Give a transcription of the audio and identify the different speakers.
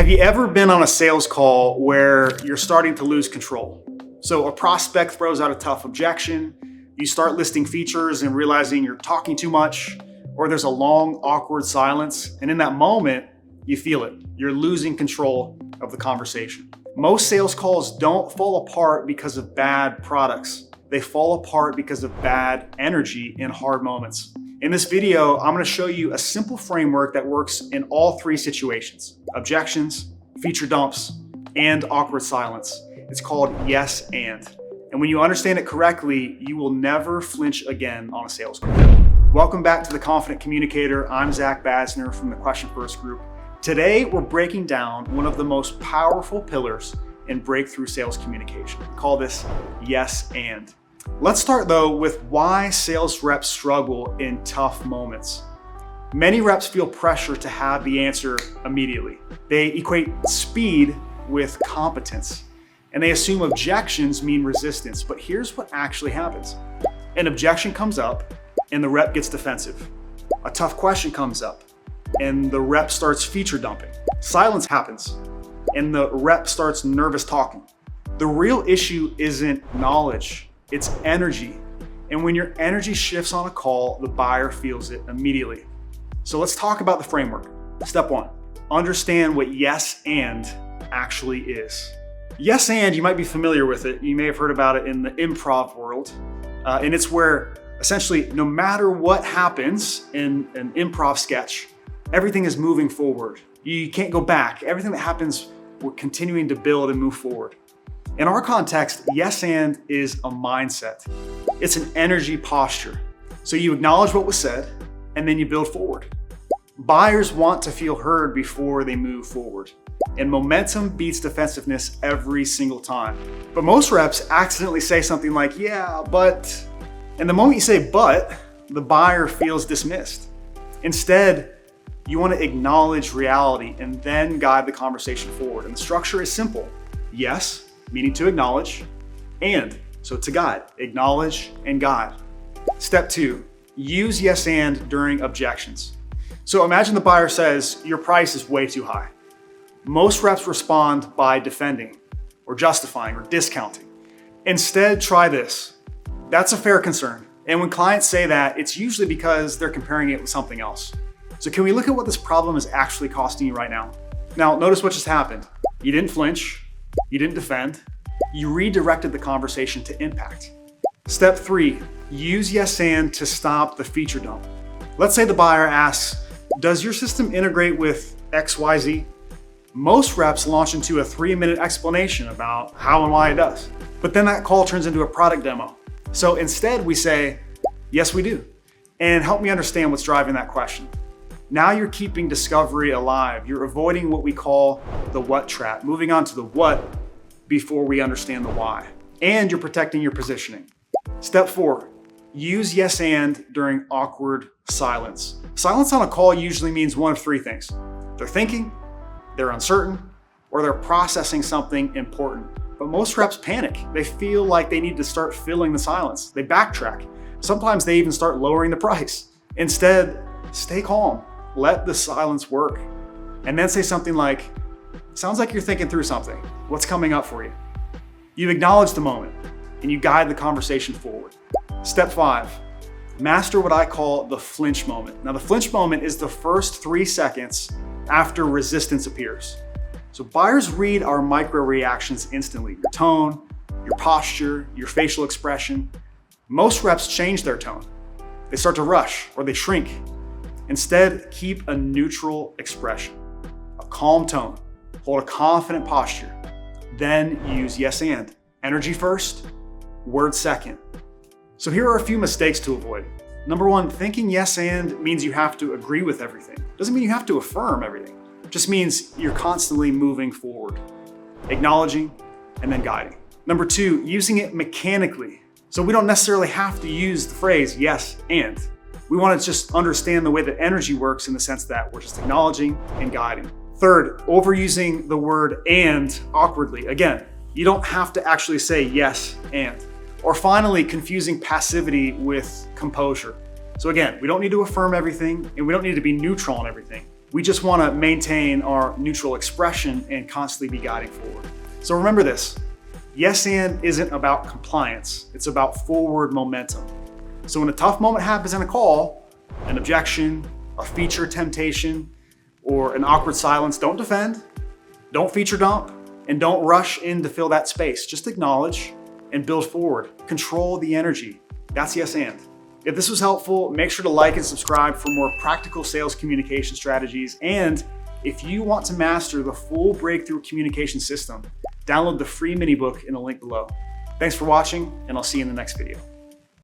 Speaker 1: Have you ever been on a sales call where you're starting to lose control? So a prospect throws out a tough objection, you start listing features and realizing you're talking too much, or there's a long, awkward silence, and in that moment, you feel it. You're losing control of the conversation. Most sales calls don't fall apart because of bad products. They fall apart because of bad energy in hard moments. In this video, I'm going to show you a simple framework that works in all three situations: objections, feature dumps, and awkward silence. It's called yes and. And when you understand it correctly, you will never flinch again on a sales call. Welcome back to The Confident Communicator. I'm Basner from the Question First Group. Today, we're breaking down one of the most powerful pillars in breakthrough sales communication. We call this yes and. Let's start though with why sales reps struggle in tough moments. Many reps feel pressure to have the answer immediately. They equate speed with competence, and they assume objections mean resistance. But here's what actually happens. An objection comes up and the rep gets defensive. A tough question comes up and the rep starts feature dumping. Silence happens and the rep starts nervous talking. The real issue isn't knowledge. It's energy. And when your energy shifts on a call, the buyer feels it immediately. So let's talk about the framework. Step one, understand what yes and actually is. Yes and, you might be familiar with it. You may have heard about it in the improv world. And it's where essentially no matter what happens in an improv sketch, everything is moving forward. You can't go back. Everything that happens, we're continuing to build and move forward. In our context, yes and is a mindset. It's an energy posture. So you acknowledge what was said and then you build forward. Buyers want to feel heard before they move forward. And momentum beats defensiveness every single time. But most reps accidentally say something like, yeah, but, and the moment you say but, the buyer feels dismissed. Instead, you want to acknowledge reality and then guide the conversation forward. And the structure is simple. Yes, meaning to acknowledge, and, so to guide, acknowledge and guide. Step two, use yes and during objections. So imagine the buyer says, your price is way too high. Most reps respond by defending or justifying or discounting. Instead, try this. That's a fair concern. And when clients say that, it's usually because they're comparing it with something else. So can we look at what this problem is actually costing you right now? Now, notice what just happened. You didn't flinch. You didn't defend. You redirected the conversation to impact. Step three, use yes and to stop the feature dump. Let's say the buyer asks, does your system integrate with XYZ? Most reps launch into a 3-minute explanation about how and why it does. But then that call turns into a product demo. So instead we say, yes, we do. And help me understand what's driving that question. Now you're keeping discovery alive. You're avoiding what we call the what trap, moving on to the what before we understand the why. And you're protecting your positioning. Step four, use yes and during awkward silence. Silence on a call usually means one of three things. They're thinking, they're uncertain, or they're processing something important. But most reps panic. They feel like they need to start filling the silence. They backtrack. Sometimes they even start lowering the price. Instead, stay calm. Let the silence work. And then say something like, sounds like you're thinking through something. What's coming up for you? You've acknowledged the moment and you guide the conversation forward. Step five, master what I call the flinch moment. Now the flinch moment is the first 3 seconds after resistance appears. So buyers read our micro reactions instantly. Your tone, your posture, your facial expression. Most reps change their tone. They start to rush or they shrink. Instead, keep a neutral expression, a calm tone, hold a confident posture, then use yes and. Energy first, words second. So here are a few mistakes to avoid. Number one, thinking yes and means you have to agree with everything. Doesn't mean you have to affirm everything. It just means you're constantly moving forward, acknowledging and then guiding. Number two, using it mechanically. So we don't necessarily have to use the phrase yes and. We want to just understand the way that energy works in the sense that we're just acknowledging and guiding. Third, overusing the word and awkwardly. Again, you don't have to actually say yes and. Or finally, confusing passivity with composure. So again, we don't need to affirm everything and we don't need to be neutral on everything. We just want to maintain our neutral expression and constantly be guiding forward. So remember this, yes and isn't about compliance, it's about forward momentum. So when a tough moment happens in a call, an objection, a feature temptation, or an awkward silence, don't defend, don't feature dump, and don't rush in to fill that space. Just acknowledge and build forward. Control the energy. That's yes and. If this was helpful, make sure to like and subscribe for more practical sales communication strategies. And if you want to master the full breakthrough communication system, download the free mini book in the link below. Thanks for watching, and I'll see you in the next video.